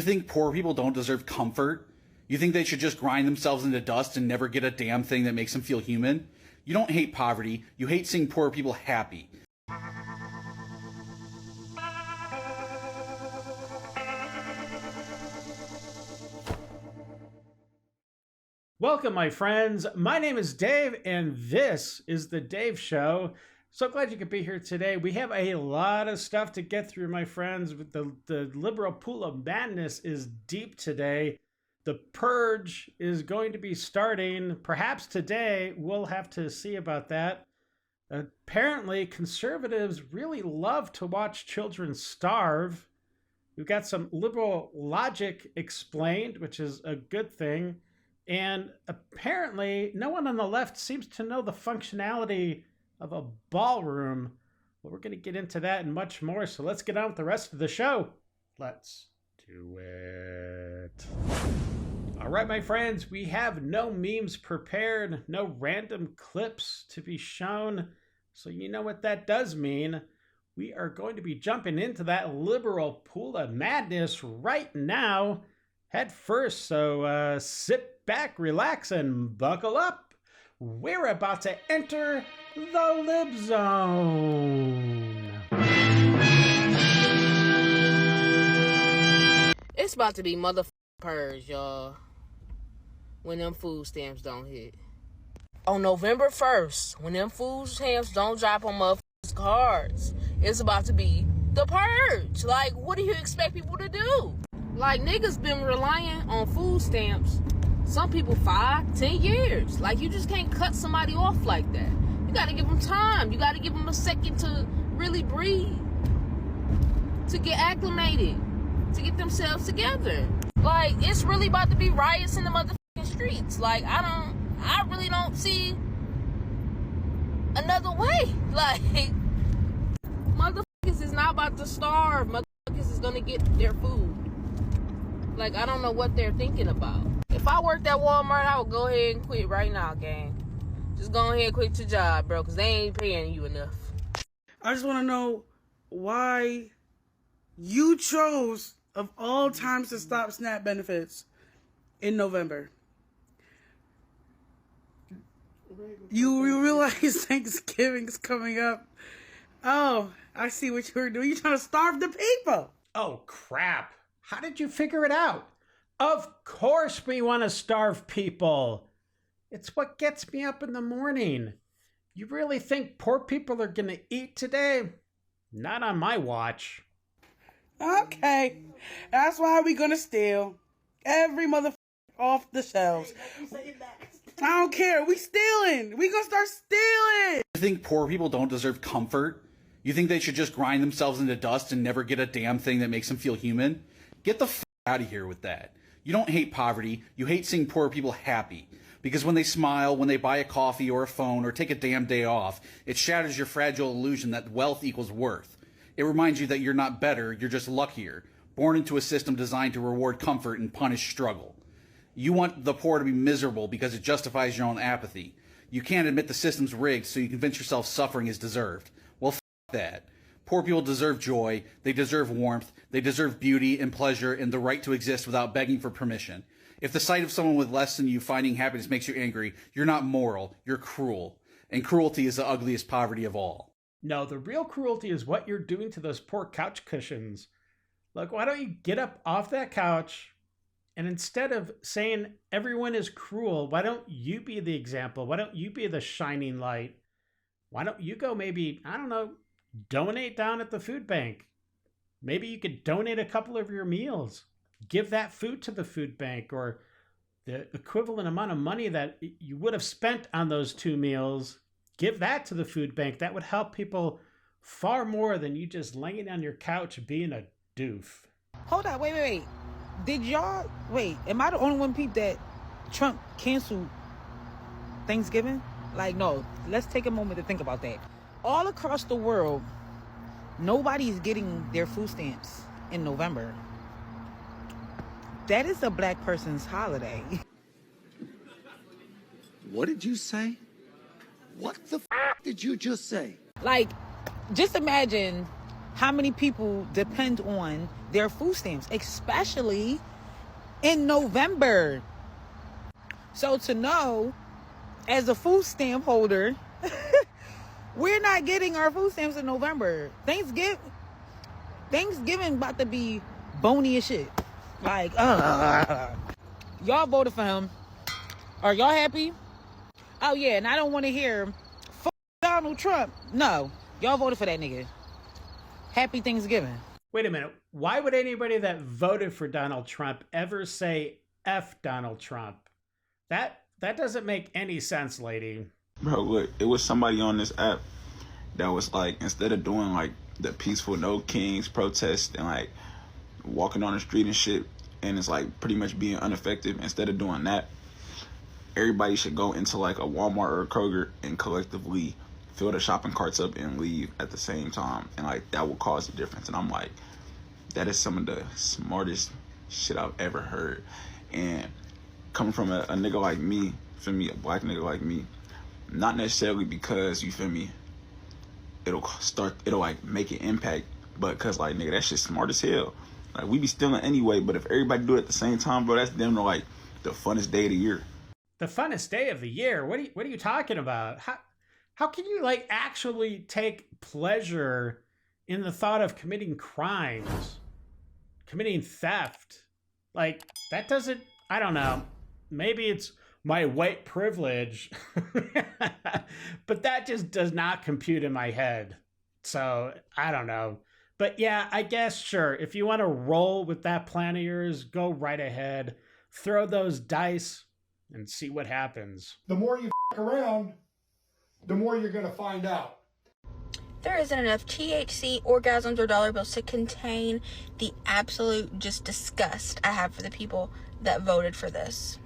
think poor people don't deserve comfort? You think they should just grind themselves into dust and never get a damn thing that makes them feel human? You don't hate poverty, you hate seeing poor people happy. Welcome, my friends. My name is Dave, and this is The Dave Show. So glad you could be here today. We have a lot of stuff to get through, my friends. The liberal pool of madness is deep today. The Purge is going to be starting perhaps today. We'll have to see about that. Apparently, conservatives really love to watch children starve. We've got some liberal logic explained, which is a good thing. And apparently, no one on the left seems to know the functionality of a ballroom. Well, we're going to get into that and much more. So let's get on with the rest of the show. Let's do it. All right, my friends, we have no memes prepared, no random clips to be shown. So you know what that does mean. We are going to be jumping into that liberal pool of madness right now, head first. So sit back, relax, and buckle up. We're about to enter the Lib Zone. It's about to be motherfucking Purge, y'all. When them food stamps don't hit. On November 1st, when them food stamps don't drop on motherfuckers' cards, it's about to be the Purge. Like, what do you expect people to do? Like, niggas been relying on food stamps. Some people 5, 10 years. Like, you just can't cut somebody off like that. You gotta give them time. You gotta give them a second to really breathe. To get acclimated. To get themselves together. Like, it's really about to be riots in the motherfucking streets. Like, I really don't see another way. Like, motherfuckers is not about to starve. Motherfuckers is gonna get their food. Like, I don't know what they're thinking about. If I worked at Walmart, I would go ahead and quit right now, gang. Just go ahead and quit your job, bro, because they ain't paying you enough. I just want to know why you chose, of all times, to stop SNAP benefits in November. You realize Thanksgiving's coming up. Oh, I see what you were doing. You're trying to starve the people. Oh, crap. How did you figure it out? Of course we want to starve people. It's what gets me up in the morning. You really think poor people are going to eat today? Not on my watch. Okay. That's why we're going to steal every motherfucker off the shelves. I don't care. We stealing. We going to start stealing. You think poor people don't deserve comfort? You think they should just grind themselves into dust and never get a damn thing that makes them feel human? Get the f*** out of here with that. You don't hate poverty, you hate seeing poor people happy. Because when they smile, when they buy a coffee or a phone or take a damn day off, it shatters your fragile illusion that wealth equals worth. It reminds you that you're not better, you're just luckier, born into a system designed to reward comfort and punish struggle. You want the poor to be miserable because it justifies your own apathy. You can't admit the system's rigged, so you convince yourself suffering is deserved. Well, f*** that. Poor people deserve joy, they deserve warmth, they deserve beauty and pleasure and the right to exist without begging for permission. If the sight of someone with less than you finding happiness makes you angry, you're not moral, you're cruel. And cruelty is the ugliest poverty of all. No, the real cruelty is what you're doing to those poor couch cushions. Look, why don't you get up off that couch and instead of saying everyone is cruel, why don't you be the example? Why don't you be the shining light? Why don't you go maybe, I don't know, donate down at the food bank. Maybe you could donate a couple of your meals. Give that food to the food bank or the equivalent amount of money that you would have spent on those 2 meals. Give that to the food bank. That would help people far more than you just laying on your couch being a doof. Hold on, wait. Am I the only one peep that Trump canceled Thanksgiving? Like, no, let's take a moment to think about that. All across the world, nobody's getting their food stamps in November. That is a black person's holiday. What did you say? What the f*** did you just say? Like, just imagine how many people depend on their food stamps, especially in November. So to know, as a food stamp holder, we're not getting our food stamps in November. Thanksgiving about to be bony as shit. Like, y'all voted for him. Are y'all happy? Oh yeah, and I don't want to hear fuck Donald Trump. No, y'all voted for that nigga. Happy Thanksgiving. Wait a minute. Why would anybody that voted for Donald Trump ever say F Donald Trump? That doesn't make any sense, lady. Bro, look, it was somebody on this app that was like, instead of doing like the peaceful No Kings protest and like walking on the street and shit, and it's like pretty much being ineffective, instead of doing that, everybody should go into like a Walmart or a Kroger and collectively fill the shopping carts up and leave at the same time, and like that will cause a difference. And I'm like, that is some of the smartest shit I've ever heard. And coming from a nigga like me, feel me, a black nigga like me, not necessarily because, you feel me, it'll like make an impact, but cause like, nigga, that shit's smart as hell. Like, we be stealing anyway, but if everybody do it at the same time, bro, that's damn near like the funnest day of the year. The funnest day of the year? What are you talking about? How can you like actually take pleasure in the thought of committing crimes, committing theft? Like, that doesn't, I don't know. Maybe it's my white privilege, but that just does not compute in my head. So I don't know. But yeah, I guess, sure, if you want to roll with that plan of yours, go right ahead. Throw those dice and see what happens. The more you f*** around, the more you're going to find out. There isn't enough THC, orgasms, or dollar bills to contain the absolute just disgust I have for the people that voted for this.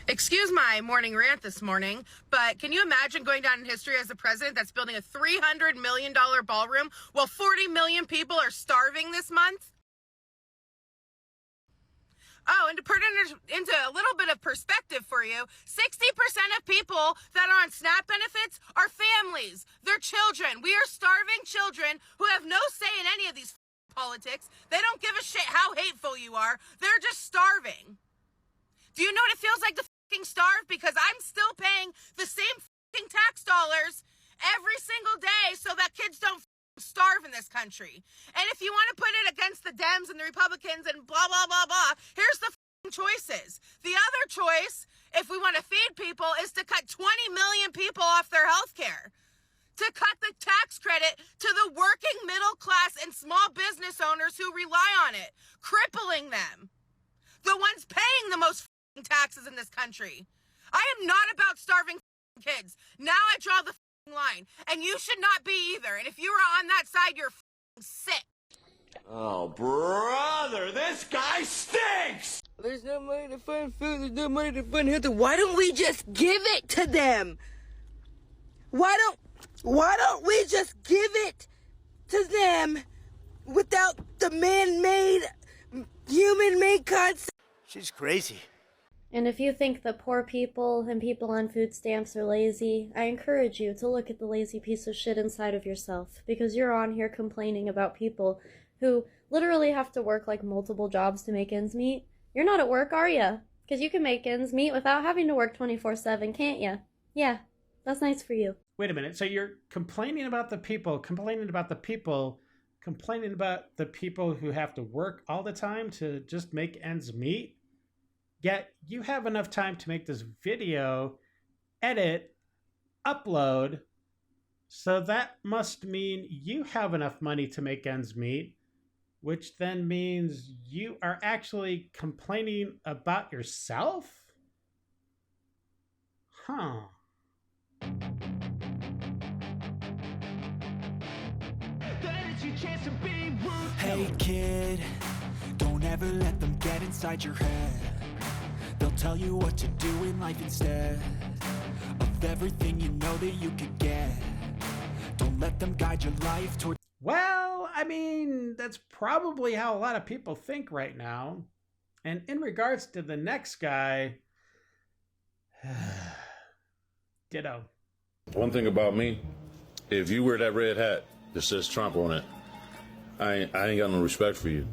Excuse my morning rant this morning, but can you imagine going down in history as the president that's building a $300 million ballroom while 40 million people are starving this month? Oh, and to put it into a little bit of perspective for you, 60% of people that are on SNAP benefits are families. They're children. We are starving children who have no say in any of these politics. They don't give a shit how hateful you are. They're just starving. Do you know what it feels like to fucking starve? Because I'm still paying the same fucking tax dollars every single day so that kids don't starve in this country. And if you want to put it against the Dems and the Republicans and blah, blah, blah, blah, here's the choices. The other choice, if we want to feed people, is to cut 20 million people off their health care. To cut the tax credit to the working middle class and small business owners who rely on it, crippling them. The ones paying the most taxes in this country. I am not about starving kids. Now I draw the line, and you should not be either. And if you are on that side, you're sick. Oh, brother, this guy stinks! There's no money to fund food. There's no money to fund health. Why don't we just give it to them? Why don't we just give it to them without the man-made, human-made concept? She's crazy. And if you think that poor people and people on food stamps are lazy, I encourage you to look at the lazy piece of shit inside of yourself, because you're on here complaining about people who literally have to work like multiple jobs to make ends meet. You're not at work, are you? Because you can make ends meet without having to work 24/7, can't you? Yeah, that's nice for you. Wait a minute. So you're complaining about the people who have to work all the time to just make ends meet? Yet you have enough time to make this video, edit, upload. So that must mean you have enough money to make ends meet, which then means you are actually complaining about yourself? Huh. Hey kid, don't ever let them get inside your head. They'll tell you what to do in life instead of everything you know that you could get. Don't let them guide your life toward... Well, I mean, that's probably how a lot of people think right now. And in regards to the next guy, ditto. One thing about me, If you wear that red hat that says Trump on it, I ain't got no respect for you.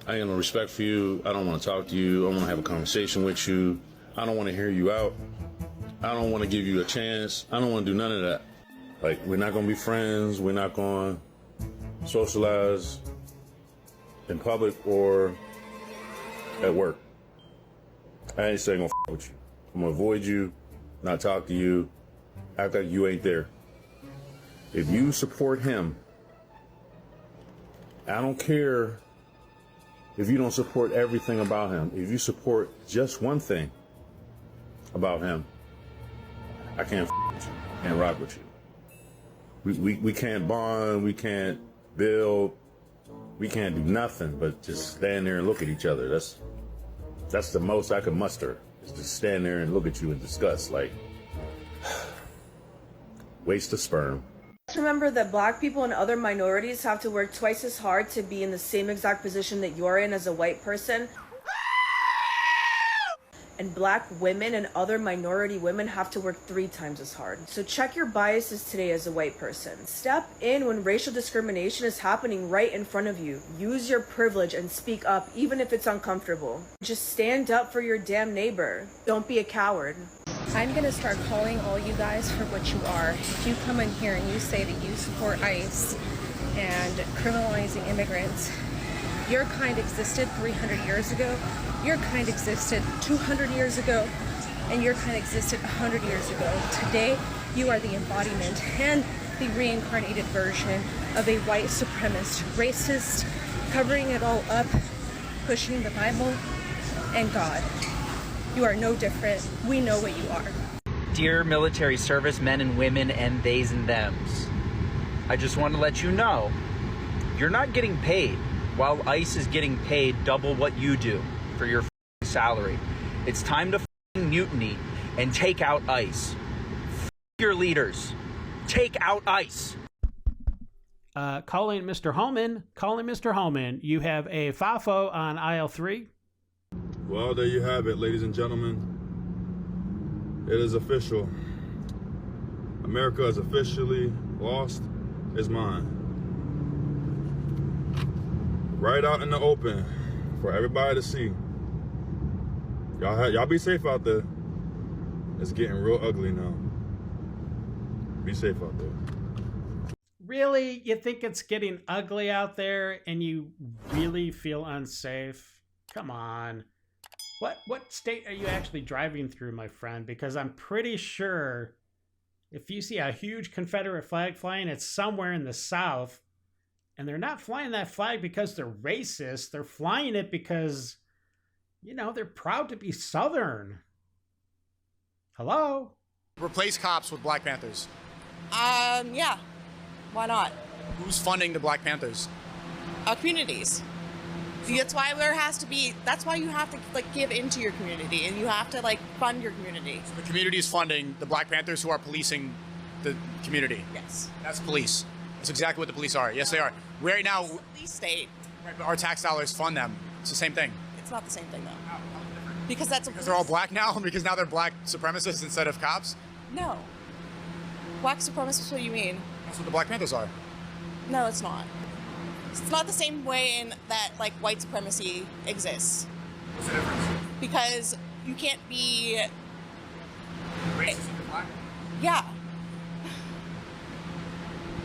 I ain't got no respect for you. I don't want to talk to you. I don't want to have a conversation with you. I don't want to hear you out. I don't want to give you a chance. I don't want to do none of that. Like, we're not going to be friends. We're not going to socialize in public or at work. I ain't saying I'm gonna with you. I'm gonna avoid you, not talk to you, act like you ain't there. If you support him, I don't care if you don't support everything about him. If you support just one thing about him, I can't with you. I can't rock with you. We can't bond, we can't build, we can't do nothing but just stand there and look at each other. That's the most I can muster, is to stand there and look at you and discuss, like, waste of sperm. Remember that black people and other minorities have to work twice as hard to be in the same exact position that you're in as a white person. And black women and other minority women have to work 3 times as hard. So check your biases today as a white person. Step in when racial discrimination is happening right in front of you. Use your privilege and speak up, even if it's uncomfortable. Just stand up for your damn neighbor. Don't be a coward. I'm going to start calling all you guys for what you are. If you come in here and you say that you support ICE and criminalizing immigrants, your kind existed 300 years ago, your kind existed 200 years ago, and your kind existed 100 years ago. Today, you are the embodiment and the reincarnated version of a white supremacist, racist, covering it all up, pushing the Bible and God. You are no different. We know what you are. Dear military service men and women and theys and thems, I just want to let you know, you're not getting paid while ICE is getting paid double what you do for your salary. It's time to mutiny and take out ICE. Your leaders. Take out ICE. Calling Mr. Holman. You have a FAFO on aisle 3. Well, there you have it, ladies and gentlemen. It is official. America is officially lost its mind. Right out in the open for everybody to see. Y'all be safe out there. It's getting real ugly now. Be safe out there. Really? You think it's getting ugly out there and you really feel unsafe? Come on. What state are you actually driving through, my friend? Because I'm pretty sure if you see a huge Confederate flag flying, it's somewhere in the South. And they're not flying that flag because they're racist. They're flying it because, you know, they're proud to be Southern. Hello? Replace cops with Black Panthers. Yeah. Why not? Who's funding the Black Panthers? Communities. That's why that's why you have to, like, give into your community, and you have to, like, fund your community. So the community is funding the Black Panthers who are policing the community. Yes. That's police. That's exactly what the police are. Yes, they are. Right now, it's a police state. Right, but our tax dollars fund them. It's the same thing. It's not the same thing, though. How different? Because they're all black now? Because now they're black supremacists instead of cops? No. Black supremacists, what do you mean? That's what the Black Panthers are. No, it's not. It's not the same way in that, like, white supremacy exists. What's the difference? Because you can't be racist if you're black? Yeah.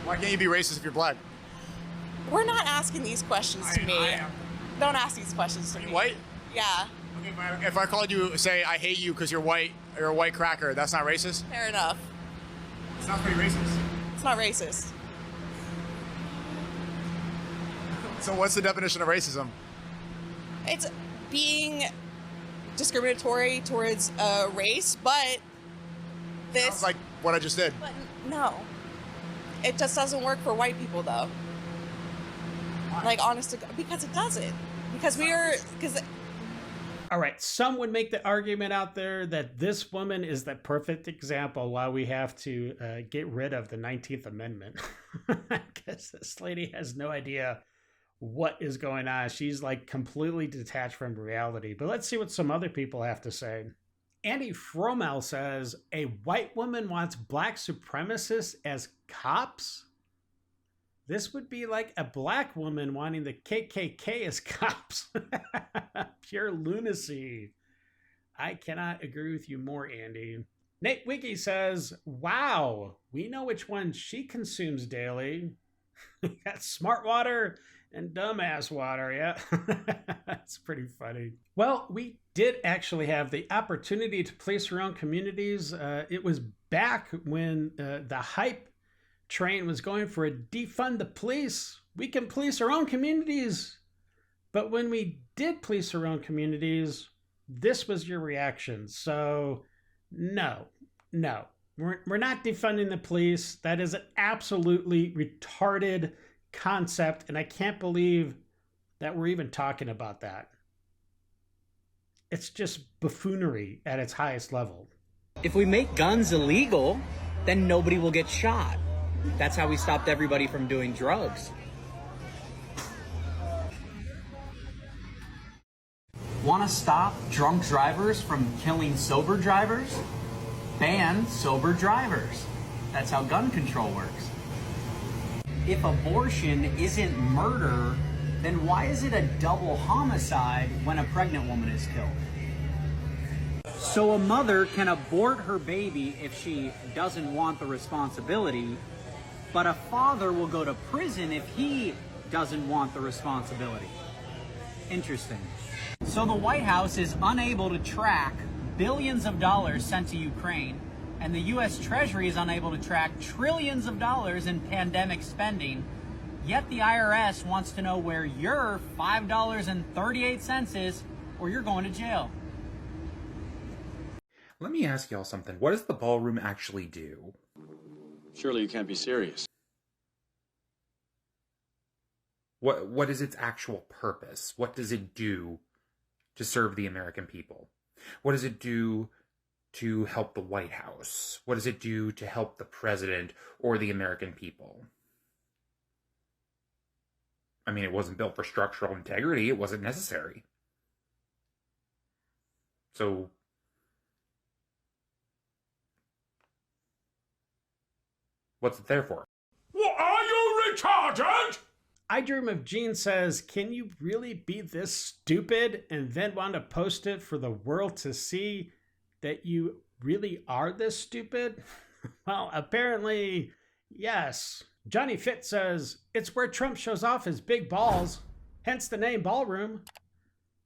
Why can't you be racist if you're black? We're not asking these questions to me. Don't ask these questions to me. White? Yeah. Okay, if I called you, say, I hate you because you're white, you're a white cracker, that's not racist? Fair enough. It's not pretty racist. It's not racist. So what's the definition of racism? It's being discriminatory towards a race, but this... Sounds like what I just did. But no. It just doesn't work for white people, though. Why? Like, honest to God, because it doesn't. Because all right, some would make the argument out there that this woman is the perfect example why we have to get rid of the 19th Amendment. I guess this lady has no idea what is going on. She's like completely detached from reality. But let's see what some other people have to say. Andy Fromel says, a white woman wants black supremacists as cops? This would be like a black woman wanting the KKK as cops. Pure lunacy. I cannot agree with you more, Andy. Nate Wiggy says, wow, we know which one she consumes daily. Got smart water and dumbass water, yeah. That's pretty funny. Well, we did actually have the opportunity to police our own communities. It was back when the hype train was going for a defund the police. We can police our own communities. But when we did police our own communities, this was your reaction. So no, we're not defunding the police. That is an absolutely retarded concept, and I can't believe that we're even talking about that. It's just buffoonery at its highest level. If we make guns illegal, then nobody will get shot. That's how we stopped everybody from doing drugs. Want to stop drunk drivers from killing sober drivers? Ban sober drivers. That's how gun control works. If abortion isn't murder, then why is it a double homicide when a pregnant woman is killed? So a mother can abort her baby if she doesn't want the responsibility, but a father will go to prison if he doesn't want the responsibility. Interesting. So the White House is unable to track billions of dollars sent to Ukraine, and the U.S. Treasury is unable to track trillions of dollars in pandemic spending, yet the IRS wants to know where your $5.38 is, or you're going to jail. Let me ask y'all something. What does the ballroom actually do? Surely you can't be serious. What is its actual purpose? What does it do to serve the American people? What does it do to help the White House? What does it do to help the president or the American people? I mean, it wasn't built for structural integrity. It wasn't necessary. So, what's it there for? What, are you retarded? I Dream of Gene says, can you really be this stupid and then want to post it for the world to see that you really are this stupid? Well, apparently, yes. Johnny Fitt says, it's where Trump shows off his big balls, hence the name ballroom.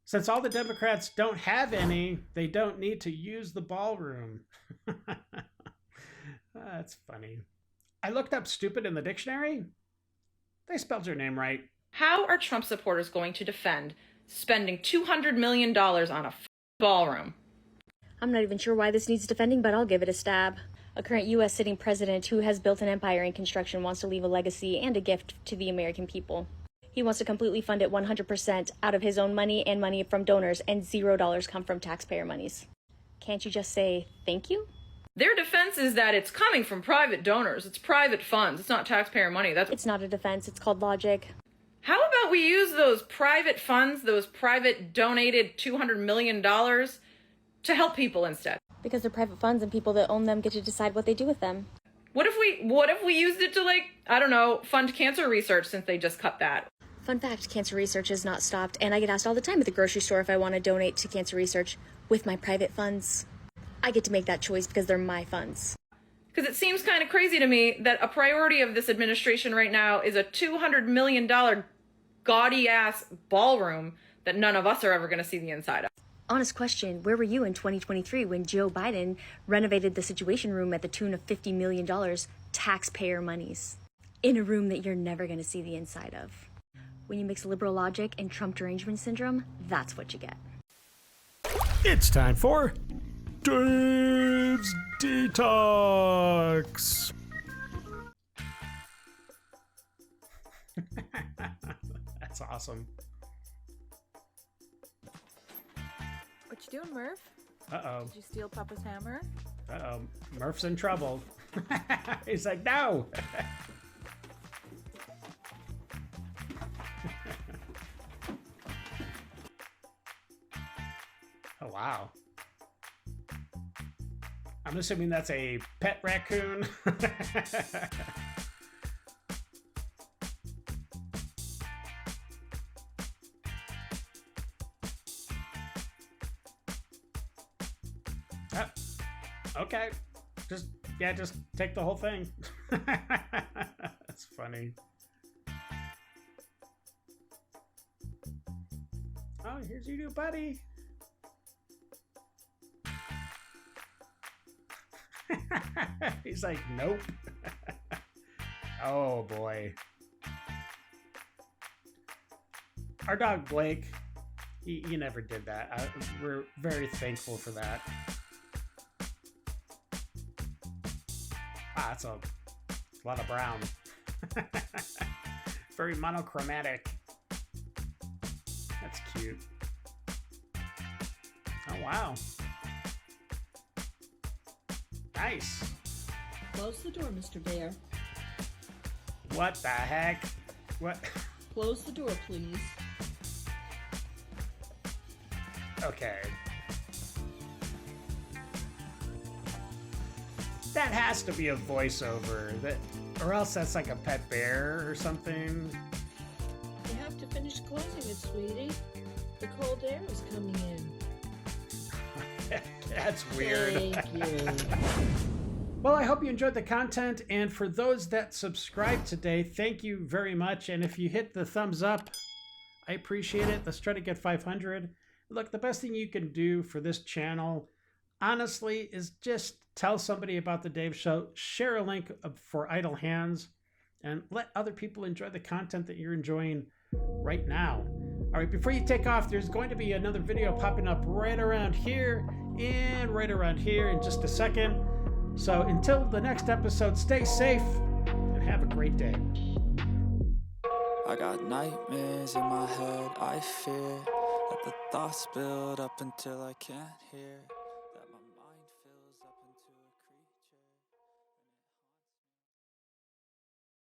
Since all the Democrats don't have any, they don't need to use the ballroom. That's funny. I looked up stupid in the dictionary. They spelled your name right. How are Trump supporters going to defend spending $200 million on a ballroom? I'm not even sure why this needs defending, but I'll give it a stab. A current U.S. sitting president who has built an empire in construction wants to leave a legacy and a gift to the American people. He wants to completely fund it 100% out of his own money and money from donors, and $0 come from taxpayer monies. Can't you just say thank you? Their defense is that it's coming from private donors. It's private funds. It's not taxpayer money. It's not a defense. It's called logic. How about we use those private funds, those private donated $200 million to help people instead? Because they're private funds and people that own them get to decide what they do with them. What if we used it to, like, I don't know, fund cancer research, since they just cut that? Fun fact, cancer research is not stopped, and I get asked all the time at the grocery store if I want to donate to cancer research with my private funds. I get to make that choice because they're my funds. Because it seems kind of crazy to me that a priority of this administration right now is a $200 million gaudy-ass ballroom that none of us are ever going to see the inside of. Honest question, where were you in 2023 when Joe Biden renovated the Situation Room at the tune of $50 million, taxpayer monies, in a room that you're never going to see the inside of? When you mix liberal logic and Trump derangement syndrome, that's what you get. It's time for Dave's Detox. That's awesome. What you doing, Murph? Uh-oh. Did you steal Papa's hammer? Uh-oh. Murph's in trouble. He's like, no. Oh, wow. I'm assuming that's a pet raccoon. Okay. Just take the whole thing. That's funny. Oh, here's your new buddy. He's like, nope. Oh boy. Our dog Blake, he never did that. We're very thankful for that. Ah, that's a lot of brown. Very monochromatic. That's cute. Oh, wow. Nice. Close the door, Mr. Bear. What the heck? What? Close the door, please. Okay. That has to be a voiceover, or else that's like a pet bear or something. You have to finish closing it, sweetie. The cold air is coming in. That's weird. Thank you. Well, I hope you enjoyed the content, and for those that subscribed today, thank you very much. And if you hit the thumbs up, I appreciate it. Let's try to get 500. Look, the best thing you can do for this channel, honestly, is just tell somebody about the Dave Show, share a link for Idle Hands, and let other people enjoy the content that you're enjoying right now. All right, before you take off, there's going to be another video popping up right around here and right around here in just a second. So until the next episode, stay safe and have a great day. I got nightmares in my head, I fear that the thoughts build up until I can't hear.